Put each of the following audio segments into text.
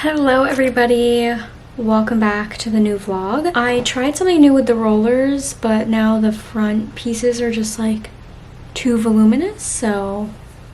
Hello everybody, welcome back to the new vlog. I tried something new with the rollers, but now the front pieces are just like too voluminous, so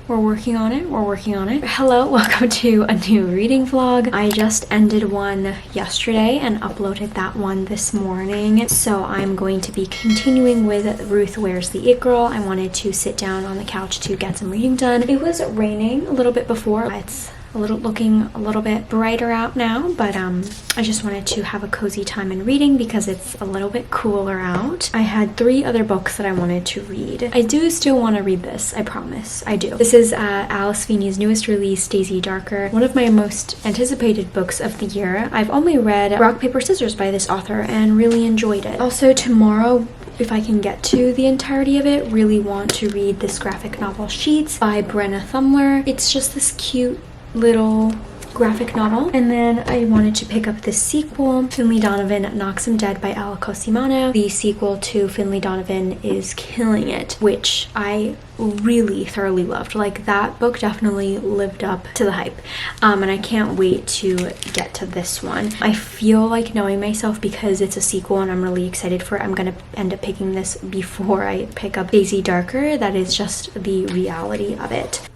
we're working on it. Hello, welcome to a new reading vlog. I just ended one yesterday and uploaded that one this morning, so I'm going to be continuing with Ruth Ware's The It Girl. I wanted to sit down on the couch to get some reading done. It was raining a little bit before. It's looking a little bit brighter out now, but I just wanted to have a cozy time in reading because it's a little bit cooler out. I had 3 other books that I wanted to read. I do still want to read this, I promise, I do. This is Alice Feeney's newest release, Daisy Darker, one of my most anticipated books of the year. I've only read Rock, Paper, Scissors by this author and really enjoyed it. Also tomorrow, if I can get to the entirety of it, really want to read this graphic novel Sheets by Brenna Thummler. It's just this cute little graphic novel. And then I wanted to pick up the sequel, Finlay Donovan Knocks Him Dead by Elle Cosimano. The sequel to Finlay Donovan is killing it, which I really thoroughly loved. Like, that book definitely lived up to the hype, and I can't wait to get to this one. I feel like, knowing myself, because it's a sequel and I'm really excited for it, I'm gonna end up picking this before I pick up Daisy Darker. That is just the reality of it.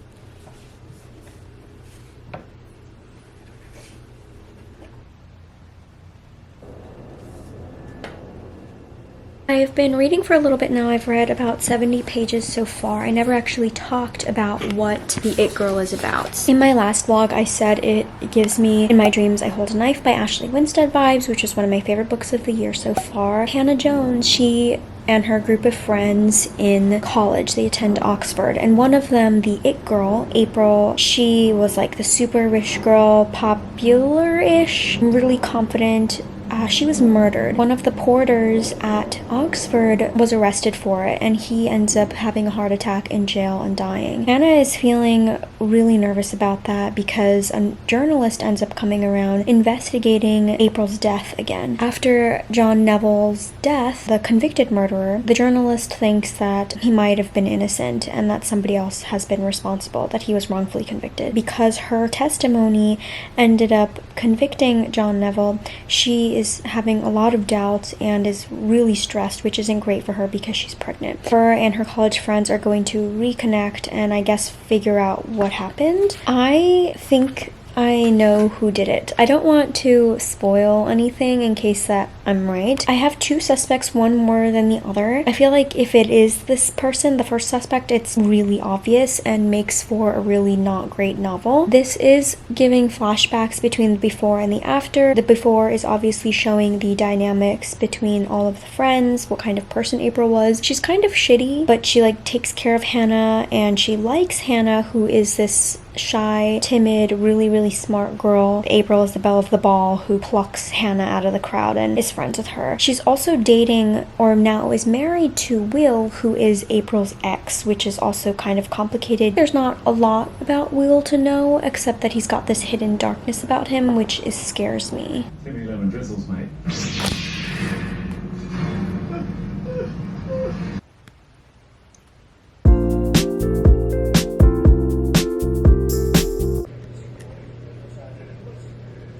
I've been reading for a little bit now. I've read about 70 pages so far. I never actually talked about what The It Girl is about. In my last vlog, I said it gives me In My Dreams I Hold a Knife by Ashley Winstead vibes, which is one of my favorite books of the year so far. Hannah Jones, she and her group of friends in college, they attend Oxford, and one of them, the It Girl, April, she was like the super rich girl, popular-ish, really confident. She was murdered. One of the porters at Oxford was arrested for it, and he ends up having a heart attack in jail and dying. Hannah is feeling really nervous about that because a journalist ends up coming around investigating April's death again. After John Neville's death, the convicted murderer, the journalist thinks that he might have been innocent and that somebody else has been responsible, that he was wrongfully convicted. Because her testimony ended up convicting John Neville, she is having a lot of doubts and is really stressed, which isn't great for her because she's pregnant. Her and her college friends are going to reconnect and I guess figure out what happened. I think I know who did it. I don't want to spoil anything in case that I'm right. I have 2 suspects, one more than the other. I feel like if it is this person, the first suspect, it's really obvious and makes for a really not great novel. This is giving flashbacks between the before and the after. The before is obviously showing the dynamics between all of the friends, what kind of person April was. She's kind of shitty, but she like takes care of Hannah and she likes Hannah, who is this shy, timid, really smart girl. April is the belle of the ball who plucks Hannah out of the crowd and is friends with her. She's also dating, or now is married to, Will, who is April's ex, which is also kind of complicated. There's not a lot about Will to know, except that he's got this hidden darkness about him, which scares me. Give me lemon drizzles, mate.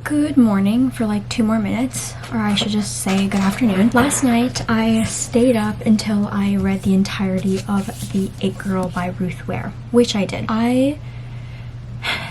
Good morning for like 2 more minutes, or I should just say good afternoon. Last night I stayed up until I read the entirety of The It Girl by Ruth Ware, which I did. I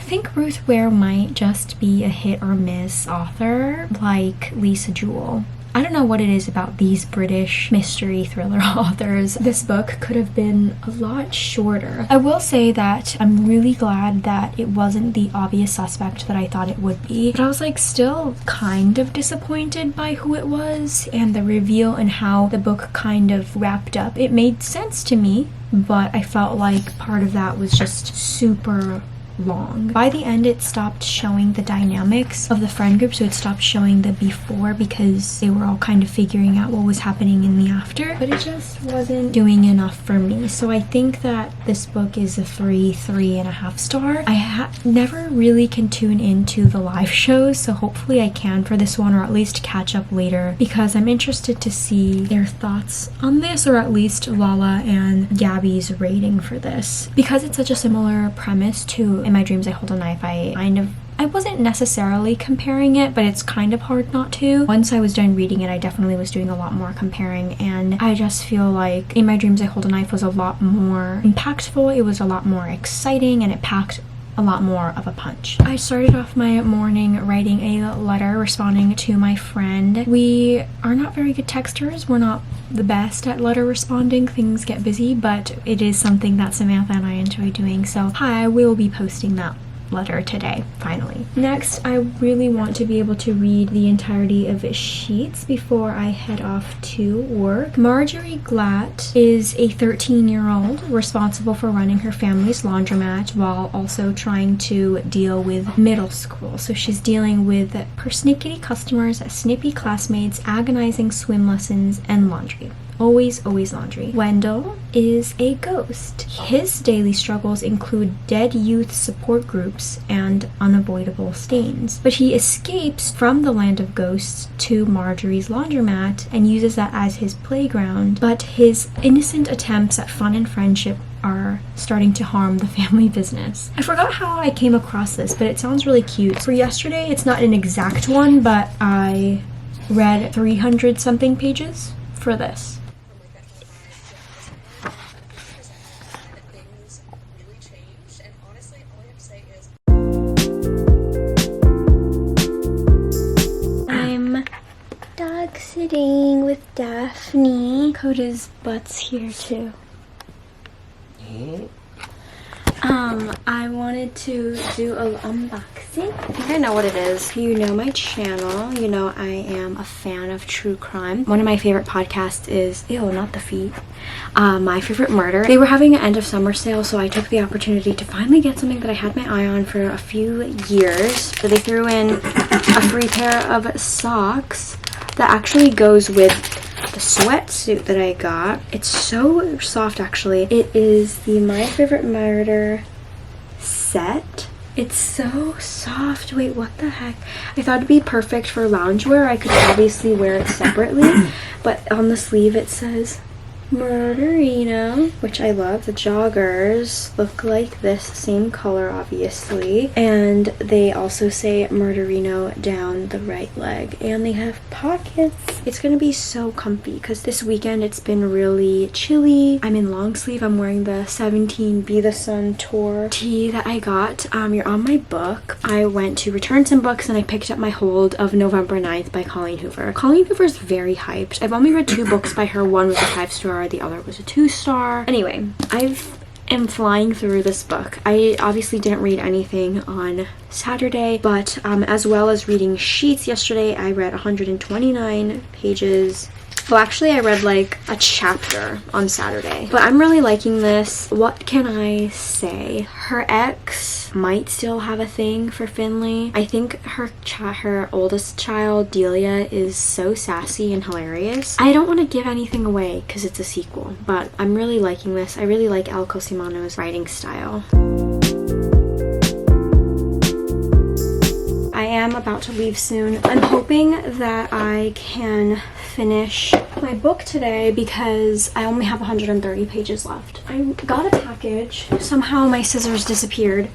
think Ruth Ware might just be a hit or miss author like Lisa Jewell. I don't know what it is about these British mystery thriller authors. This book could have been a lot shorter. I will say that I'm really glad that it wasn't the obvious suspect that I thought it would be, but I was like still kind of disappointed by who it was and the reveal and how the book kind of wrapped up. It made sense to me, but I felt like part of that was just super long. By the end, it stopped showing the dynamics of the friend group, so it stopped showing the before because they were all kind of figuring out what was happening in the after, but it just wasn't doing enough for me. So I think that this book is a 3.5 star. I never really can tune into the live shows, so hopefully I can for this one, or at least catch up later, because I'm interested to see their thoughts on this, or at least Lala and Gabby's rating for this. Because it's such a similar premise to In My Dreams I Hold a Knife, I kind of I wasn't necessarily comparing it, but it's kind of hard not to. Once I was done reading it, I definitely was doing a lot more comparing, and I just feel like In My Dreams I Hold a Knife was a lot more impactful. It was a lot more exciting, and it packed a lot more of a punch. I started off my morning writing a letter responding to my friend. We are not very good texters. We're not the best at letter responding. Things get busy, but it is something that Samantha and I enjoy doing. So I will be posting that letter today, finally. Next, I really want to be able to read the entirety of Sheets before I head off to work. Marjorie Glatt is a 13-year-old responsible for running her family's laundromat while also trying to deal with middle school. So she's dealing with persnickety customers, snippy classmates, agonizing swim lessons, and laundry. Always laundry. Wendell is a ghost. His daily struggles include dead youth support groups and unavoidable stains. But he escapes from the land of ghosts to Marjorie's laundromat and uses that as his playground. But his innocent attempts at fun and friendship are starting to harm the family business. I forgot how I came across this, but it sounds really cute. For yesterday, it's not an exact one, but I read 300 something pages for this. Sitting with Daphne. Coda's butt's here too. I wanted to do a unboxing. I think I know what it is. You know my channel. You know I am a fan of true crime. One of my favorite podcasts is, ew, not the feet, My Favorite Murder. They were having an end of summer sale, so I took the opportunity to finally get something that I had my eye on for a few years. So they threw in a free pair of socks that actually goes with the sweatsuit that I got. It's so soft, actually. It is the My Favorite Murder set. It's so soft. Wait, what the heck? I thought it'd be perfect for loungewear. I could obviously wear it separately, but on the sleeve it says Murderino, which I love. The joggers look like this, same color obviously, and they also say Murderino down the right leg, and they have pockets. It's gonna be so comfy because this weekend it's been really chilly. I'm in long sleeve. I'm wearing the 17 Be the Sun tour tee that I got. You're on my book. I went to return some books and I picked up my hold of November 9th by Colleen Hoover. Colleen Hoover is very hyped. I've only read 2 books by her. One was a 5-star, the other was a 2-star. Anyway, I am flying through this book. I obviously didn't read anything on Saturday, but as well as reading Sheets yesterday, I read 129 pages. Well, actually, I read like a chapter on Saturday, but I'm really liking this. What can I say? Her ex might still have a thing for Finlay. I think her oldest child, Delia, is so sassy and hilarious. I don't want to give anything away because it's a sequel, but I'm really liking this. I really like Elle Cosimano's writing style. I am about to leave soon. I'm hoping that I can finish my book today because I only have 130 pages left. I got a package. Somehow my scissors disappeared,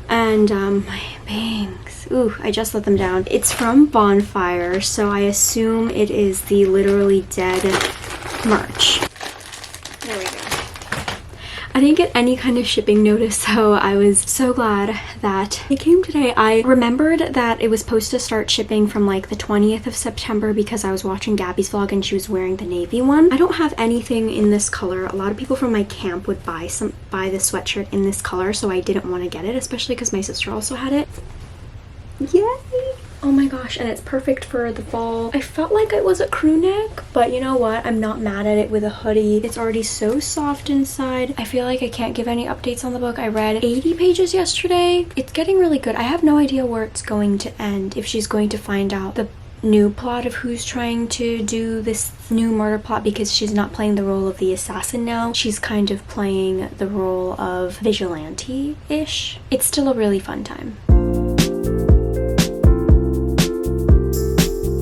and my bangs. Ooh, I just let them down. It's from Bonfire, so I assume it is the Literally Dead merch. There we go. I didn't get any kind of shipping notice, so I was so glad that it came today. I remembered that it was supposed to start shipping from like the 20th of September because I was watching Gabby's vlog and she was wearing the navy one. I don't have anything in this color. A lot of people from my camp would buy the sweatshirt in this color, so I didn't want to get it, especially because my sister also had it. Yay! Oh my gosh, and it's perfect for the fall. I felt like it was a crew neck, but you know what? I'm not mad at it with a hoodie. It's already so soft inside. I feel like I can't give any updates on the book. I read 80 pages yesterday. It's getting really good. I have no idea where it's going to end, if she's going to find out the new plot of who's trying to do this new murder plot, because she's not playing the role of the assassin now. She's kind of playing the role of vigilante-ish. It's still a really fun time.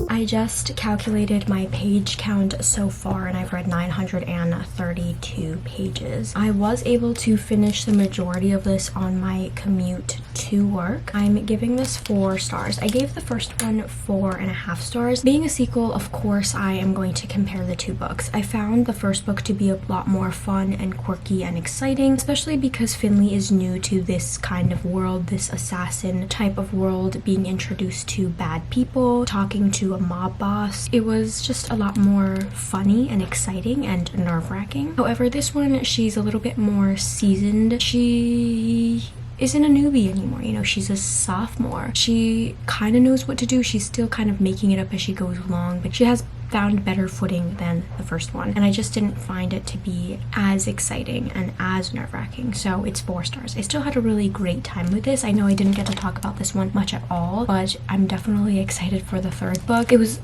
I I just calculated my page count so far and I've read 932 pages. I was able to finish the majority of this on my commute to work. I'm giving this 4 stars. I gave the first one 4.5 stars. Being a sequel, of course, I am going to compare the 2 books. I found the first book to be a lot more fun and quirky and exciting, especially because Finlay is new to this kind of world, this assassin type of world, being introduced to bad people, talking to a mob boss. It was just a lot more funny and exciting and nerve-wracking. However, this one, she's a little bit more seasoned. She isn't a newbie anymore, you know, she's a sophomore. She kind of knows what to do. She's still kind of making it up as she goes along, but she has found better footing than the first one, and I just didn't find it to be as exciting and as nerve-wracking, so it's 4 stars. I still had a really great time with this. I know I didn't get to talk about this one much at all, but I'm definitely excited for the 3rd book. It was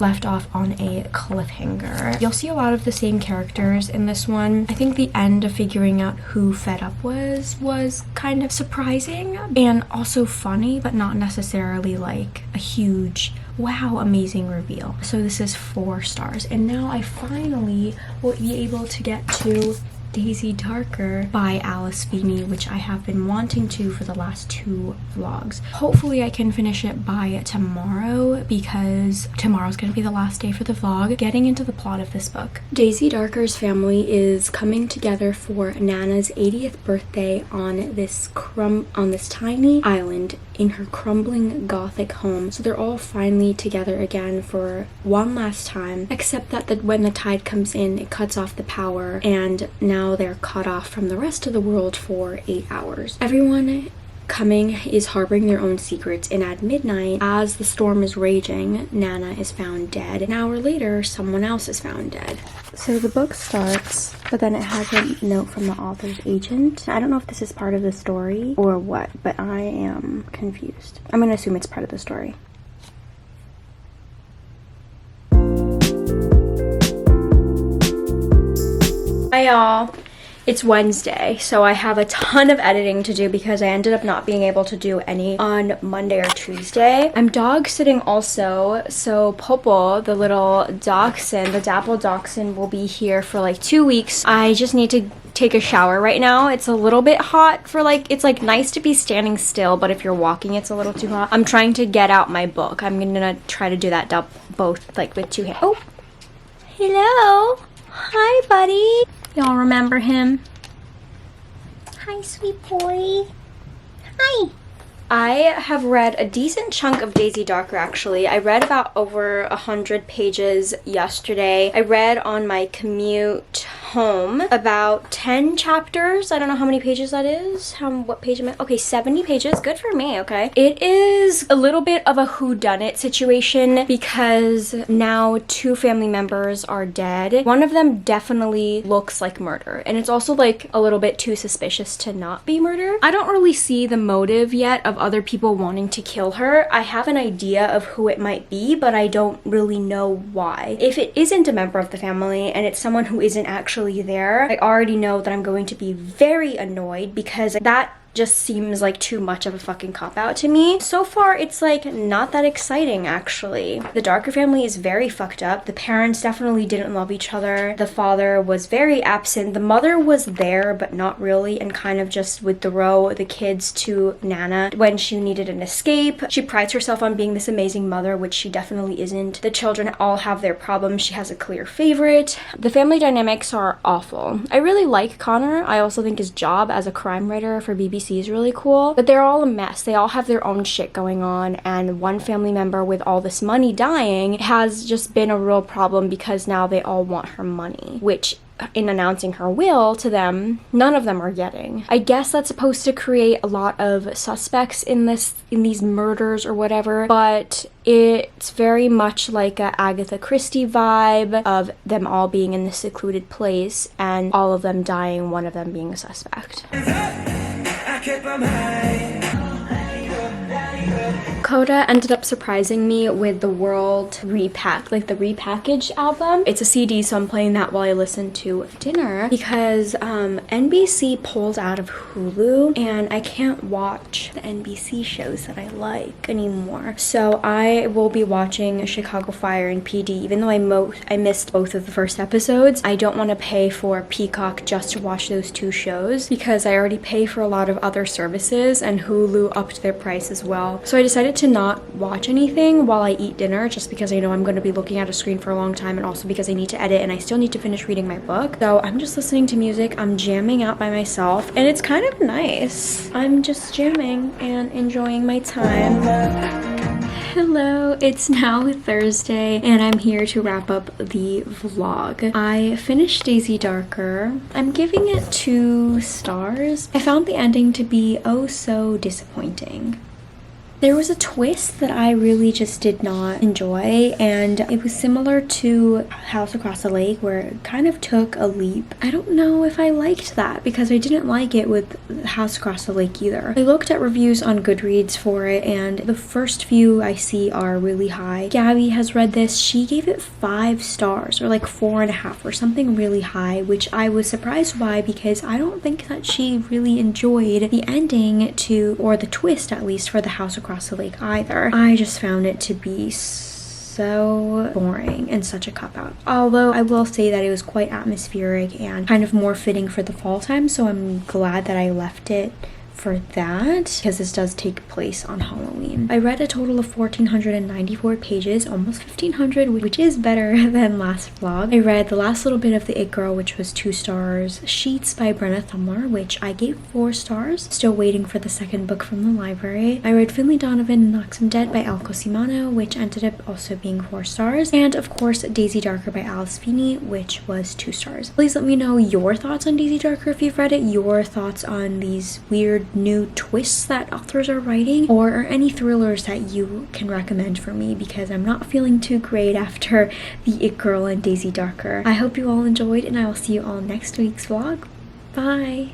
left off on a cliffhanger. You'll see a lot of the same characters in this one. I think the end of figuring out who Fed Up was kind of surprising and also funny, but not necessarily like a huge wow amazing reveal. So this is 4 stars, and now I finally will be able to get to Daisy Darker by Alice Feeney, which I have been wanting to for the last 2 vlogs. Hopefully I can finish it by tomorrow, because tomorrow's gonna be the last day for the vlog. Getting into the plot of this book. Daisy Darker's family is coming together for Nana's 80th birthday on this tiny island in her crumbling gothic home. So they're all finally together again for one last time, except that when the tide comes in, it cuts off the power, and now they're cut off from the rest of the world for 8 hours. Everyone coming is harboring their own secrets, and at midnight, as the storm is raging, Nana is found dead. An hour later, someone else is found dead. So the book starts, but then it has a note from the author's agent. I don't know if this is part of the story or what, but I am confused. I'm gonna assume it's part of the story. Hi y'all. It's Wednesday, so I have a ton of editing to do because I ended up not being able to do any on Monday or Tuesday. I'm dog sitting also, so Popo, the little dachshund, the dapple dachshund, will be here for like 2 weeks. I just need to take a shower right now. It's a little bit hot for it's like nice to be standing still, but if you're walking, it's a little too hot. I'm trying to get out my book. I'm gonna try to do that both like with 2 hands. Oh, hello. Hi, buddy. Y'all remember him? Hi, sweet boy. Hi. I have read a decent chunk of Daisy Darker, actually. I read about over 100 pages yesterday. I read on my commute home about 10 chapters. I don't know how many pages that is. What page am I? Okay, 70 pages. Good for me, okay. It is a little bit of a whodunit situation because now 2 family members are dead. One of them definitely looks like murder, and it's also like a little bit too suspicious to not be murder. I don't really see the motive yet of other people wanting to kill her. I have an idea of who it might be, but I don't really know why. If it isn't a member of the family and it's someone who isn't actually there, I already know that I'm going to be very annoyed because that just seems like too much of a fucking cop-out to me. So far, it's like not that exciting, actually. The Darker family is very fucked up. The parents definitely didn't love each other. The father was very absent. The mother was there, but not really, and kind of just would throw the kids to Nana when she needed an escape. She prides herself on being this amazing mother, which she definitely isn't. The children all have their problems. She has a clear favorite. The family dynamics are awful. I really like Connor. I also think his job as a crime writer for BBC is really cool, but they're all a mess. They all have their own shit going on, and one family member with all this money dying has just been a real problem because now they all want her money, which in announcing her will to them, none of them are getting. I guess that's supposed to create a lot of suspects in these murders or whatever, but it's very much like a Agatha Christie vibe of them all being in this secluded place and all of them dying, one of them being a suspect. Coda ended up surprising me with the World like the repackaged album. It's a CD, so I'm playing that while I listen to dinner because NBC pulled out of Hulu and I can't watch the NBC shows that I like anymore. So I will be watching Chicago Fire and PD, even though I missed both of the first episodes. I don't want to pay for Peacock just to watch those two shows because I already pay for a lot of other services and Hulu upped their price as well. So I decided to not watch anything while I eat dinner just because I know I'm going to be looking at a screen for a long time and also because I need to edit and I still need to finish reading my book. So I'm just listening to music. I'm jamming out by myself and it's kind of nice. I'm just jamming and enjoying my time. Hello, it's now Thursday and I'm here to wrap up the vlog. I finished Daisy Darker. I'm giving it 2 stars. I found the ending to be oh so disappointing. There was a twist that I really just did not enjoy, and it was similar to House Across the Lake where it kind of took a leap. I don't know if I liked that because I didn't like it with House Across the Lake either. I looked at reviews on Goodreads for it and the first few I see are really high. Gabby has read this. She gave it 5 stars or like 4.5 or something really high, which I was surprised by because I don't think that she really enjoyed the ending to, or the twist at least, for the House Across the Lake either. I just found it to be so boring and such a cop-out. Although I will say that it was quite atmospheric and kind of more fitting for the fall time, so I'm glad that I left it for that because this does take place on Halloween. I read a total of 1,494 pages, almost 1,500, which is better than last vlog. I read the last little bit of The It Girl, which was 2 stars, Sheets by Brenna Thummler, which I gave 4 stars, still waiting for the second book from the library. I read Finlay, Donovan Knocks Him Dead by Elle Cosimano, which ended up also being 4 stars, and of course Daisy Darker by Feeney, which was 2 stars. Please let me know your thoughts on Daisy Darker if you've read it, your thoughts on these weird new twists that authors are writing, or any thrillers that you can recommend for me because I'm not feeling too great after The It Girl and Daisy Darker. I hope you all enjoyed and I will see you all next week's vlog. Bye!